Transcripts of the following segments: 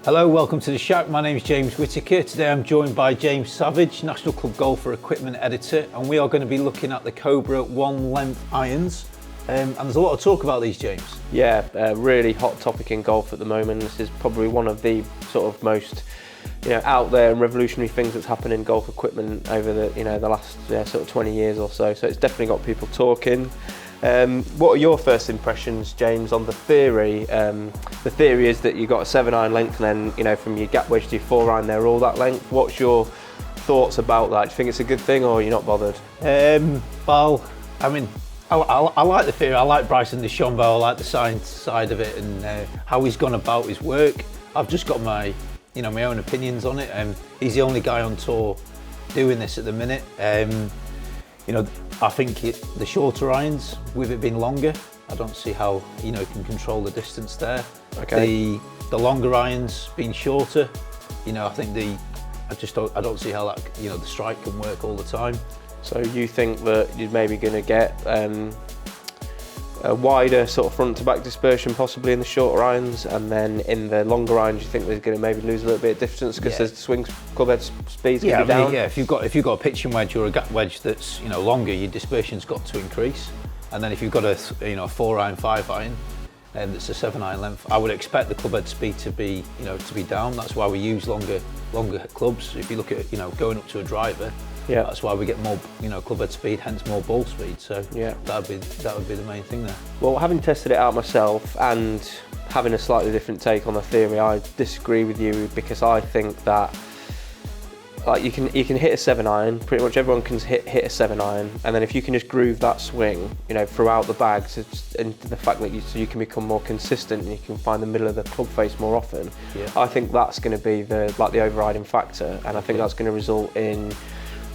Hello, welcome to the Shack. My name is James Whitaker. Today I'm joined by James Savage, National Club Golfer Equipment Editor, and we are going to be looking at the Cobra One Length Irons. And there's a lot of talk about these, James. Yeah, really hot topic in golf at the moment. This is probably one of the sort of most out there and revolutionary things that's happened in golf equipment over the last sort of 20 years or so. So it's definitely got people talking. What are your first impressions, James, on the theory? The theory is that you've got a 7-iron length, and then from your gap wedge to your 4-iron, they're all that length. What's your thoughts about that? Do you think it's a good thing, or you're not bothered? Well, I mean, I like the theory. I like Bryson DeChambeau. I like the science side of it and how he's gone about his work. I've just got my own opinions on it. He's the only guy on tour doing this at the minute. I think the shorter irons, with it being longer, I don't see how he can control the distance there. Okay. The longer irons being shorter, I think I don't see how that the strike can work all the time. So you think that you're maybe going to get a wider sort of front to back dispersion possibly in the shorter irons, and then in the longer irons you think they're going to maybe lose a little bit of distance because the swing club head speed's going to be down? Yeah, if you've got a pitching wedge or a gap wedge that's longer, your dispersion's got to increase. And then if you've got a 4-iron, 5-iron, that's a 7-iron length, I would expect the club head speed to be down. That's why we use longer clubs. If you look at going up to a driver, that's why we get more club head speed, hence more ball speed. So that would be the main thing there. Well, having tested it out myself and having a slightly different take on the theory, I disagree with you, because I think that you can hit a 7-iron. Pretty much everyone can hit a 7-iron, and then if you can just groove that swing, throughout the bags, and the fact that you can become more consistent and you can find the middle of the club face more often. I think that's going to be the overriding factor, and I think that's going to result in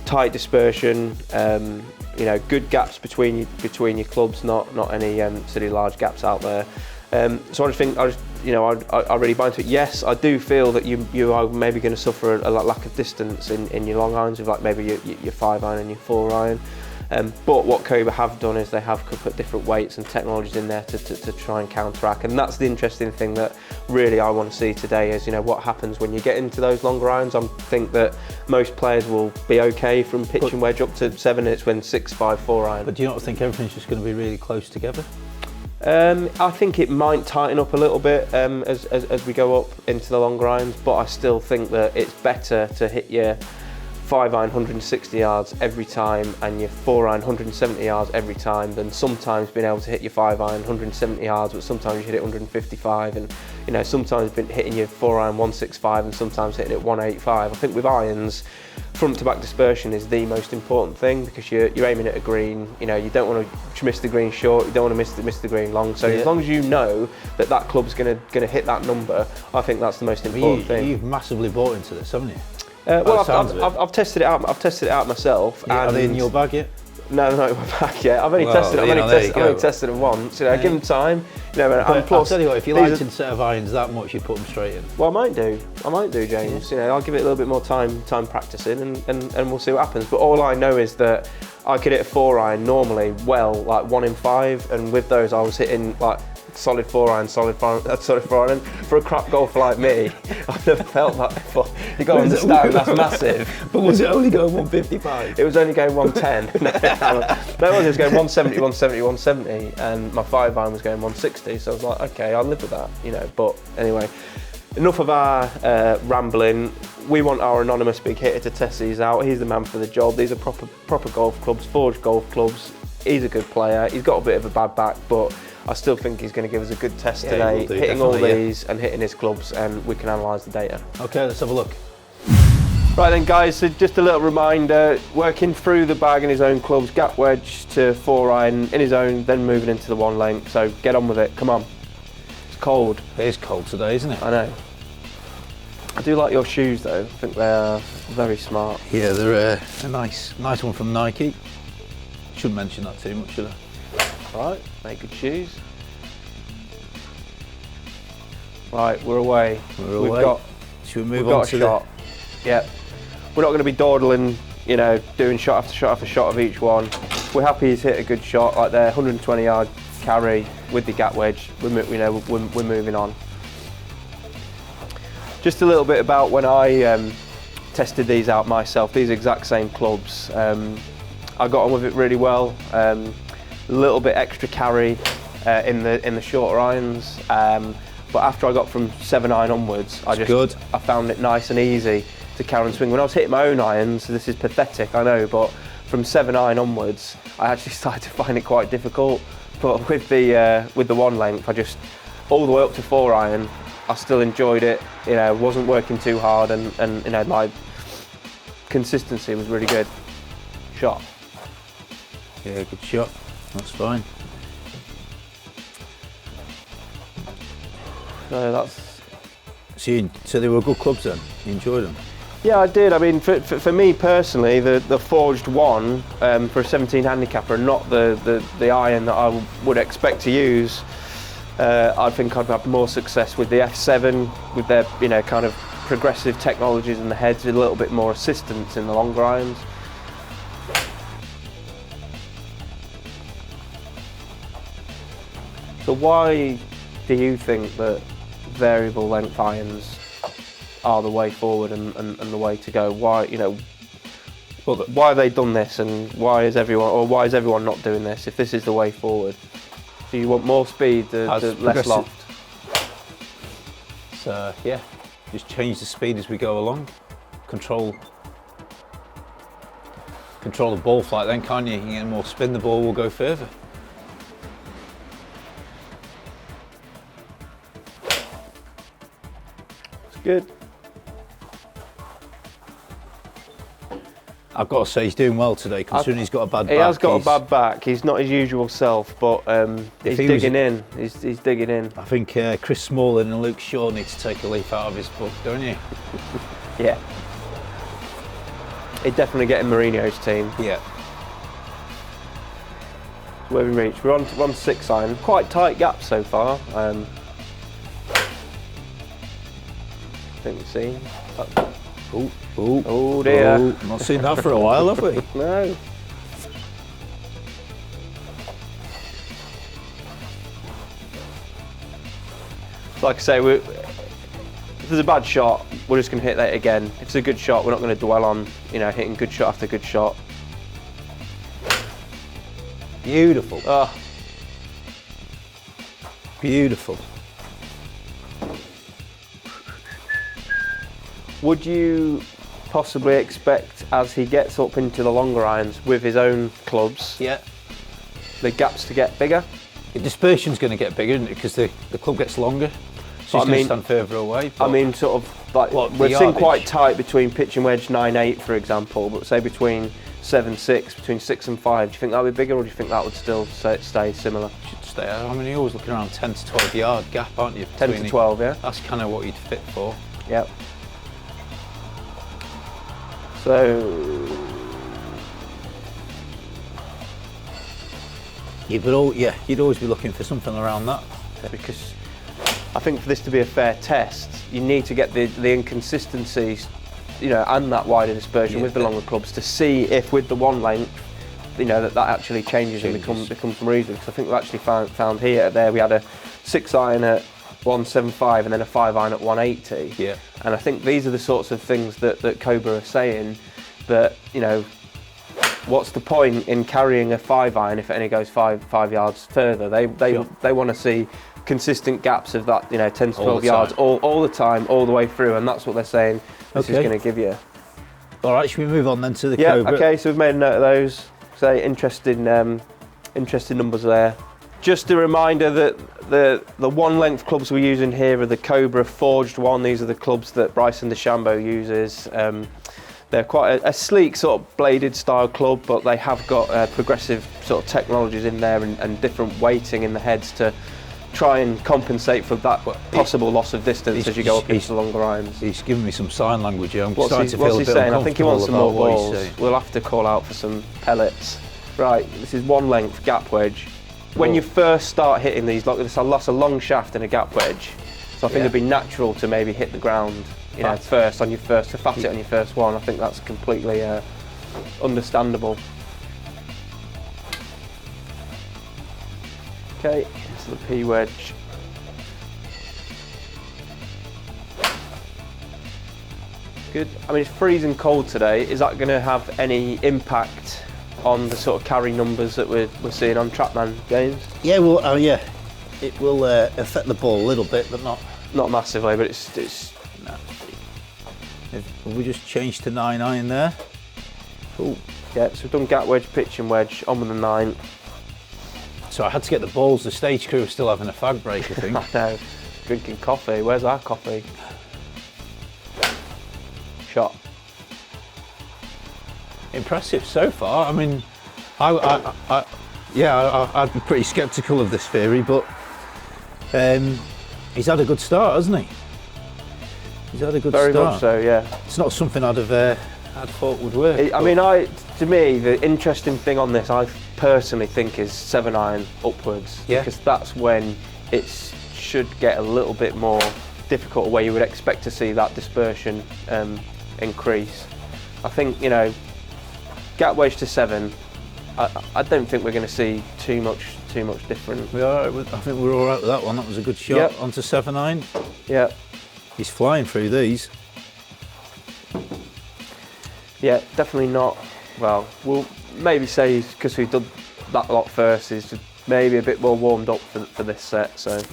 tight dispersion, good gaps between your clubs, not any silly large gaps out there. So I just think I really buy into it. Yes, I do feel that you are maybe going to suffer a lack of distance in your long irons, with maybe your 5-iron and your 4-iron. But what Cobra have done is they have put different weights and technologies in there to try and counteract, and that's the interesting thing that really I want to see today is what happens when you get into those longer irons. I think that most players will be okay from pitching wedge up to 7, and it's when 6, 5, 4-iron. But do you not think everything's just going to be really close together? I think it might tighten up a little bit as we go up into the longer irons, but I still think that it's better to hit your 5-iron 160 yards every time and your 4-iron 170 yards every time than sometimes being able to hit your 5-iron 170 yards, but sometimes you hit it 155, and sometimes been hitting your 4-iron 165 and sometimes hitting it 185. I think with irons, front to back dispersion is the most important thing, because you're aiming at a green. You don't want to miss the green short, you don't want to miss the green long. So as long as you know that club's going to hit that number, I think that's the most important thing. You've massively bought into this, haven't you? Well, I've tested it out. I've tested it out myself. Yeah, are they in your bag yet? No, not in my bag yet. I've only tested them once. Give them time. I'll tell you what, if you liked a set of irons that much, you'd put them straight in. Well, I might do, James. I'll give it a little bit more time practicing, and we'll see what happens. But all I know is that I could hit a 4-iron normally, 1 in 5, and with those I was hitting solid 4-iron. And for a crap golfer like me, I've never felt that before. You got to understand, that's massive. But was it only going 155? It was only going 110. No, it was going 170, 170, 170, and my 5-iron was going 160. So I was like, okay, I'll live with that, But anyway, enough of our rambling. We want our anonymous big hitter to test these out. He's the man for the job. These are proper golf clubs, forged golf clubs. He's a good player. He's got a bit of a bad back, but I still think he's going to give us a good test today, hitting all these and hitting his clubs, and we can analyse the data. Okay, let's have a look. Right then, guys, so just a little reminder, working through the bag in his own clubs, gap wedge to 4-iron in his own, then moving into the 1 length, so get on with it, come on. It's cold. It is cold today, isn't it? I know. I do like your shoes though, I think they're very smart. Yeah, they're a nice one from Nike. Shouldn't mention that too much, should I? Right, make good shoes. Right, we're away. Should we move on to shot? Yep. We're not going to be dawdling, doing shot after shot after shot of each one. We're happy he's hit a good shot like there, 120 yard carry with the gap wedge. We're moving on. Just a little bit about when I tested these out myself. These exact same clubs. I got on with it really well. A little bit extra carry in the shorter irons, but after I got from 7-iron onwards, I found it nice and easy to carry and swing. When I was hitting my own irons, this is pathetic, I know, but from 7-iron onwards, I actually started to find it quite difficult. But with the one length, I just all the way up to 4-iron, I still enjoyed it. You know, wasn't working too hard, and you know, my consistency was really good. Shot. Yeah, good shot. That's fine. So that's. So they were good clubs then. You enjoyed them? Yeah, I did. I mean, for me personally, the Forged One for a 17 handicapper, and not the iron that I would expect to use. I think I'd have more success with the F7, with their, you know, kind of progressive technologies in the heads, with a little bit more assistance in the longer irons. So why do you think that variable length irons are the way forward and the way to go? Why, you know, why have they done this, and why is everyone not doing this if this is the way forward? Do you want more speed, less loft? So yeah, just change the speed as we go along. Control the ball flight then, can't you? You can get more spin, the ball will go further. It's good. I've got to say he's doing well today, considering he's got a bad back. He has got a bad back. He's not his usual self, but he's digging in. He's digging in. I think Chris Smalling and Luke Shaw need to take a leaf out of his book, don't you? Yeah. He'd definitely get in Mourinho's team. Yeah. So where we reached, we're on 6-iron. Quite tight gap so far. I think we've seen. Oh dear. Oh, not seen that for a while, have we? No. So like I say, if there's a bad shot, we're just going to hit that again. If it's a good shot, we're not going to dwell on, you know, hitting good shot after good shot. Beautiful. Oh. Beautiful. Would you possibly expect, as he gets up into the longer irons with his own clubs, the gaps to get bigger? The dispersion's going to get bigger, isn't it? Because the club gets longer, so he's going to stand further away. I mean, sort of like we're seeing quite tight between pitch and wedge 9-8, for example, but say between 7-6, between 6 and 5. Do you think that would be bigger, or do you think that would still stay similar? Should stay. I mean, you're always looking around 10 to 12 yard gap, aren't you? 10 to 12, yeah. That's kind of what you'd fit for. Yep. So. You'd always be looking for something around that. Because I think for this to be a fair test, you need to get the inconsistencies, you know, and that wider dispersion with the longer clubs to see if with the one length, you know, that actually changes and becomes more easy. Because I think we actually found here there we had a 6-iron at 175 and then a 5-iron at 180. Yeah. And I think these are the sorts of things that Cobra are saying, that, you know, what's the point in carrying a 5-iron if it only goes five yards further? They want to see consistent gaps of that, you know, 10 to 12 yards all the time, all the way through, and that's what they're saying this is going to give you. All right, should we move on then to the Cobra? Okay, so we've made a note of those. So interesting numbers there. Just a reminder that the one length clubs we're using here are the Cobra Forged One. These are the clubs that Bryson DeChambeau uses. They're quite a sleek sort of bladed style club, but they have got progressive sort of technologies in there and different weighting in the heads to try and compensate for that possible loss of distance as you go up into the longer irons. He's giving me some sign language here. I'm what's starting to feel a bit saying? I think he wants some more balls. We'll have to call out for some pellets. Right, this is one length gap wedge. When you first start hitting these, like this, that's a long shaft and a gap wedge. So I think it'd be natural to maybe hit the ground, you know, first to fat it on your first one. I think that's completely understandable. Okay, so the P wedge. Good. I mean, it's freezing cold today. Is that going to have any impact on the sort of carry numbers that we're seeing on Trackman, James? Yeah, well, yeah, it will affect the ball a little bit, but not massively. But it's no. We just changed to 9 iron there. Cool. Yeah, so we've done gap wedge, pitching wedge, on with the 9. So I had to get the balls. The stage crew are still having a fag break, I think. I know. Drinking coffee. Where's our coffee? Shot. Impressive so far. I mean, I'd be pretty sceptical of this theory, but he's had a good start, hasn't he? He's had a good start. Very much so, yeah. It's not something I'd thought would work. To me, the interesting thing on this, I personally think, is 7 iron upwards. Yeah. Because that's when it should get a little bit more difficult, where you would expect to see that dispersion increase. I think, gap wedge to 7. I don't think we're going to see too much different. I think we're all right with that one. That was a good shot. Yep. Onto 7 iron. Yeah. He's flying through these. Yeah, definitely not. Well, we'll maybe say, because we've done that lot first, is maybe a bit more warmed up for this set. So it's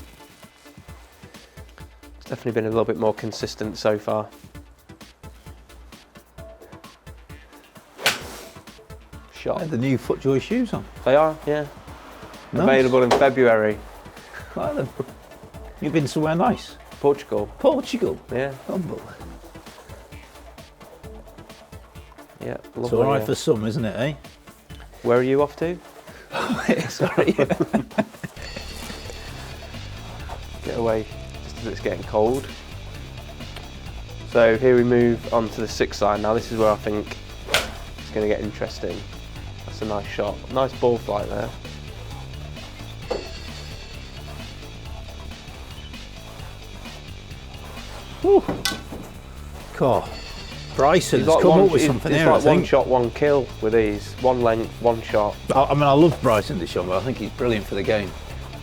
definitely been a little bit more consistent so far. Shot. The new FootJoy shoes on. They are, yeah. Nice. Available in February. Well, you've been somewhere nice. Portugal. Portugal. Yeah. Humble. Yeah. It's Lovely, all right for some, isn't it, eh? Where are you off to? Sorry. Get away, just as it's getting cold. So here we move on to the 6 iron. Now this is where I think it's going to get interesting. That's a nice shot. Nice ball flight there. Whew. God. Bryson's come up with something here, It's like I think. 1 shot, 1 kill with these. 1 length, 1 shot. I mean, I love Bryson Dishon, but I think he's brilliant for the game.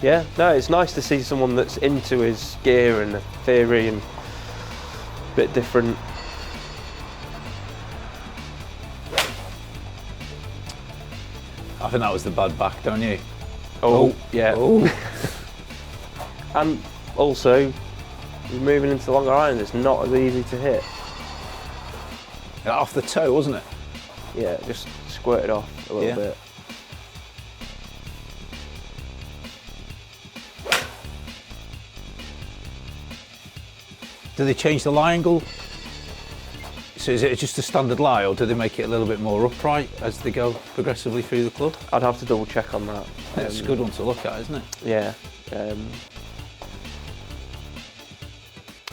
Yeah, no, it's nice to see someone that's into his gear and the theory and a bit different. I think that was the bad back, don't you? Oh, yeah. Oh. And also, moving into the longer irons, it's not as easy to hit. Off the toe, wasn't it? Yeah, just squirted off a little bit. Do they change the lie angle? So is it just a standard lie, or do they make it a little bit more upright as they go progressively through the club? I'd have to double check on that. It's a good one to look at, isn't it? Yeah.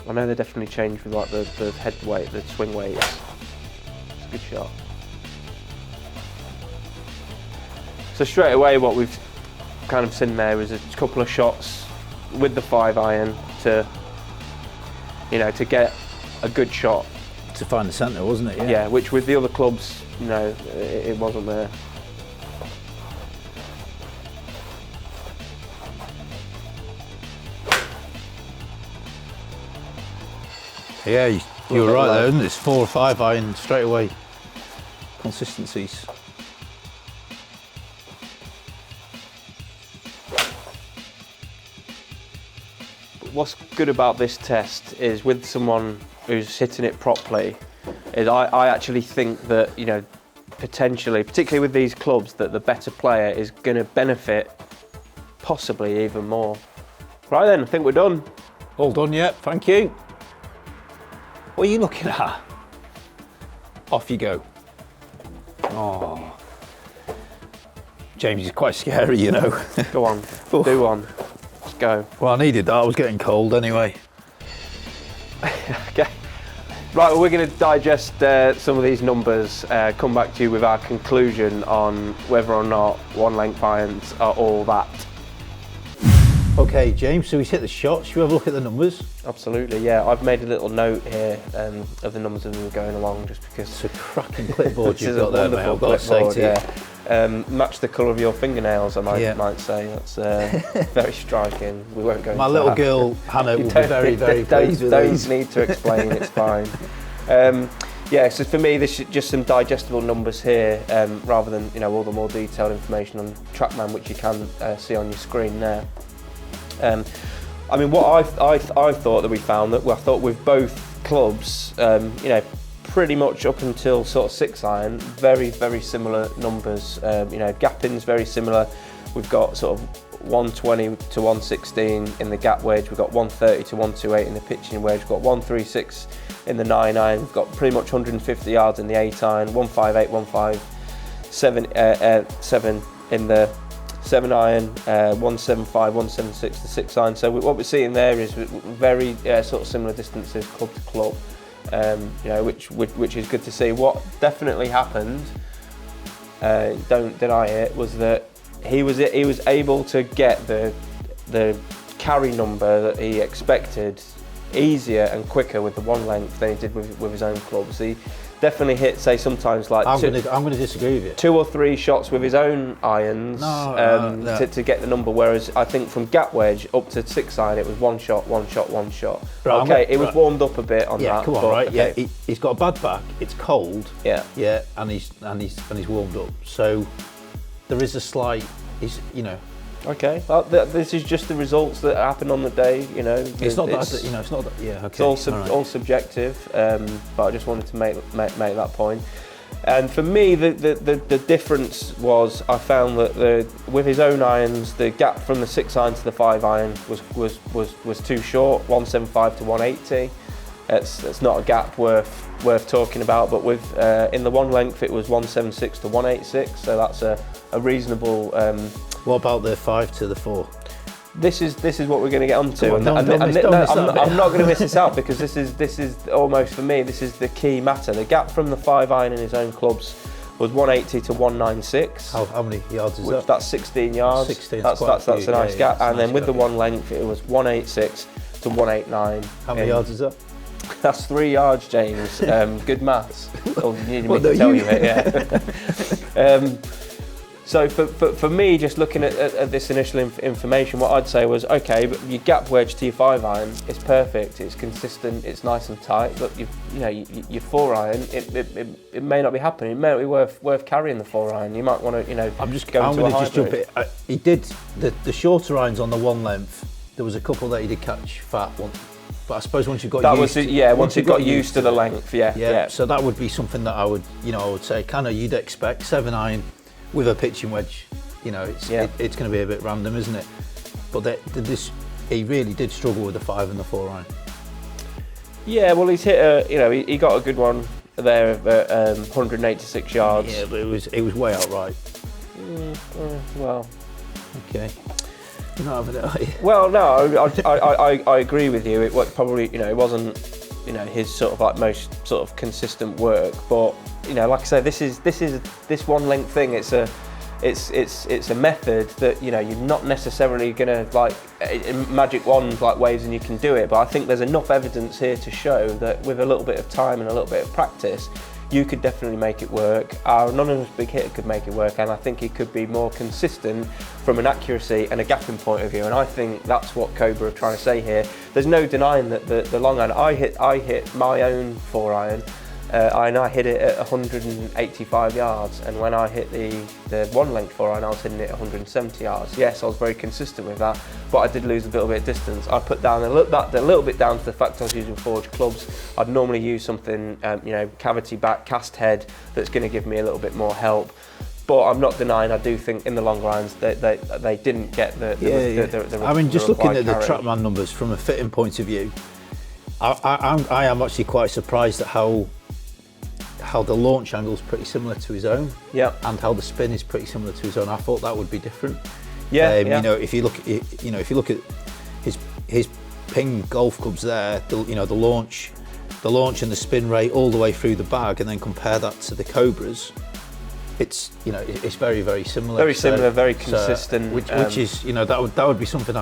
I know they definitely changed with like the head weight, the swing weights. It's a good shot. So straight away, what we've kind of seen there is a couple of shots with the 5 iron to get a good shot. To find the centre, wasn't it? Yeah, which with the other clubs, it wasn't there. Yeah, you were right there, isn't it? It's 4 or 5 iron straight away. Consistencies. But what's good about this test is with someone who's hitting it properly, is I actually think that, potentially, particularly with these clubs, that the better player is going to benefit possibly even more. Right then, I think we're done. All done, yeah, thank you. What are you looking at? Off you go. Oh. James is quite scary, Go on, do one. Let's go. Well, I needed that, I was getting cold anyway. Okay. Right, well, we're going to digest some of these numbers, come back to you with our conclusion on whether or not 1 length irons are all that. Okay, James, so he's hit the shot. Should we have a look at the numbers? Absolutely, yeah. I've made a little note here of the numbers as we were going along, just because It's a cracking clipboard you've is a got there, mate. wonderful I've got to say clipboard, to you. match the colour of your fingernails, I Yeah. might say. That's very striking. We won't go My into little that. girl, Hannah, will be very, very pleased with Don't these. need to explain, it's fine. Yeah, so for me, there's just some digestible numbers here, rather than all the more detailed information on Trackman, which you can see on your screen there. I mean, what I thought that we found that I thought with both clubs, pretty much up until sort of 6-iron, very similar numbers. Gapping's very similar. We've got sort of 120 to 116 in the gap wedge. We've got 130 to 128 in the pitching wedge. We've got 136 in the 9-iron. We've got pretty much 150 yards in the 8-iron. 158, 157 in the 7-iron. 175, 176 the 6-iron. So what we're seeing there is very sort of similar distances club to club. Which is good to see. What definitely happened, don't deny it, was that he was able to get the carry number that he expected easier and quicker with the one length than he did with his own clubs. He definitely hit, say, sometimes like I'm going to disagree with you. 2 or 3 shots with his own irons to get the number, whereas I think from gap wedge up to 6-iron it was 1 shot, 1 shot, 1 shot. Right, okay, it was warmed up a bit on that. Yeah, come on, right? Okay. Yeah, he's got a bad back. It's cold. Yeah, yeah, and he's warmed up. So there is a slight, Okay, well, this is just the results that happen on the day. It's not that. It's not that. Yeah, okay. It's all subjective. But I just wanted to make that point. And for me, the difference was I found that with his own irons, the gap from the 6-iron to the 5-iron was too short, 175 to 180. It's not a gap worth talking about. But with in the one length, it was 176 to 186. So that's a reasonable. What about the 5 to the 4? This is what we're going to get onto. I'm not going to miss this out because this is almost, for me, this is the key matter. The gap from the 5-iron in his own clubs was 180 to 196. How many yards is that? That's 16 yards. 16. That's a nice gap. And then with the one length, it was 186 to 189. How many yards is that? That's 3 yards, James. Good maths. Oh, you needed me to tell you it, yeah. So for me, just looking at this initial information, what I'd say was, okay, but your gap wedge to your 5-iron is perfect, it's consistent, it's nice and tight, but your 4-iron, it may not be happening. It may not be worth carrying the 4-iron. You might want to, I'm going to just jump in. He did the shorter irons on the one length. There was a couple that he did catch fat one. But I suppose once you've got once you got used to the length, yeah. So that would be something that I would say, you'd expect 7-iron with a pitching wedge. It's going to be a bit random, isn't it? But he really did struggle with the 5 and the 4-iron. Yeah, well, he's hit he got a good one there of 186 yards. Yeah, but it was way out right. Well, okay. You're not having it, are you? Well, no, I agree with you. It probably it wasn't his sort of like most sort of consistent work, but like I say, this one length thing. It's a method that you're not necessarily gonna like magic wand like waves and you can do it. But I think there's enough evidence here to show that with a little bit of time and a little bit of practice, you could definitely make it work. Our anonymous big hitter could make it work, and I think he could be more consistent from an accuracy and a gapping point of view. And I think that's what Cobra are trying to say here. There's no denying that the long iron. I hit my own 4-iron. And I hit it at 185 yards, and when I hit the one length 4-iron, I was hitting it at 170 yards. Yes, I was very consistent with that, but I did lose a little bit of distance. I put down a little bit down to the fact I was using forged clubs. I'd normally use something, cavity back, cast head, that's going to give me a little bit more help. But I'm not denying, I do think in the long irons they didn't get the I mean, just looking at the Trackman numbers from a fitting point of view, I am actually quite surprised at how the launch angle is pretty similar to his own, and how the spin is pretty similar to his own. I thought that would be different. If you look at his ping golf clubs there, the launch and the spin rate all the way through the bag, and then compare that to the Cobras, it's very, very similar. Very similar, very consistent. Which is that would be something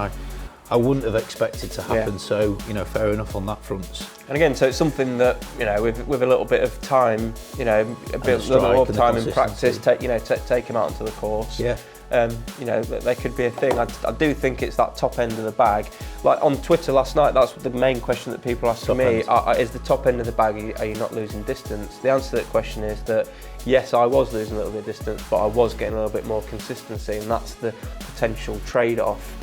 I wouldn't have expected to happen. Yeah. So fair enough on that front. And again, so it's something that with a little bit of time, a little more time in practice, take him out onto the course. Yeah. you know, they could be a thing. I do think it's that top end of the bag. Like on Twitter last night, that's the main question that people ask me, is the top end of the bag, are you not losing distance? The answer to that question is that yes, I was losing a little bit of distance, but I was getting a little bit more consistency, and that's the potential trade-off.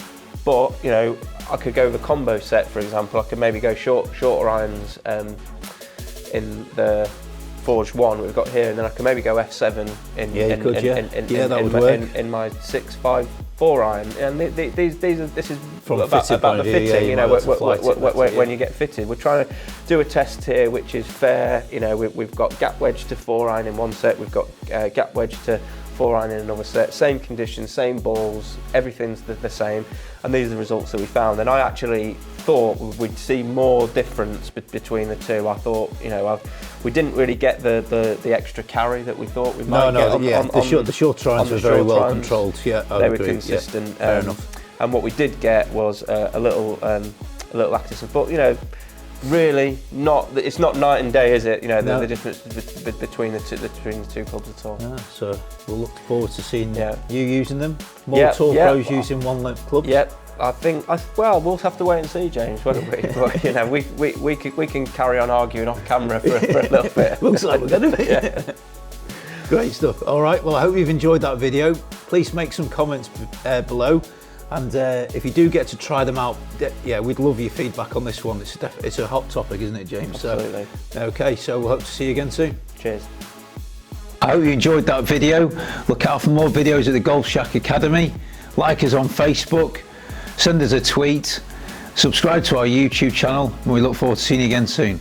But, you know, I could go with a combo set, for example. I could maybe go shorter irons in the Forged One we've got here, and then I can maybe go F7 in my 6.54 iron. And this is from about the fitting. You know, when you get fitted, we're trying to do a test here which is fair. You know, we've got gap wedge to 4 iron in one set. We've got gap wedge to 4 iron in another set. Same conditions, same balls, everything's the same. And these are the results that we found. And I actually thought we'd see more difference between the two. I thought, you know, we didn't really get the extra carry that we thought we might get. The short irons were very well controlled. Yeah, they were consistent. Yeah, fair enough. And what we did get was a little accuracy. But you know, really it's not night and day, is it? You know, the difference between the two clubs at all. Yeah, so we'll look forward to seeing you using them. More tour pros using one length clubs. Yep. I think, well, we'll have to wait and see, James, won't we? But, you know, we can carry on arguing off camera for a little bit. Looks like we're going to be. Yeah. Great stuff. All right, well, I hope you've enjoyed that video. Please make some comments below. And if you do get to try them out, yeah, we'd love your feedback on this one. It's a hot topic, isn't it, James? Absolutely. So, okay, so we'll hope to see you again soon. Cheers. I hope you enjoyed that video. Look out for more videos at the Golf Shack Academy. Like us on Facebook. Send us a tweet, subscribe to our YouTube channel, and we look forward to seeing you again soon.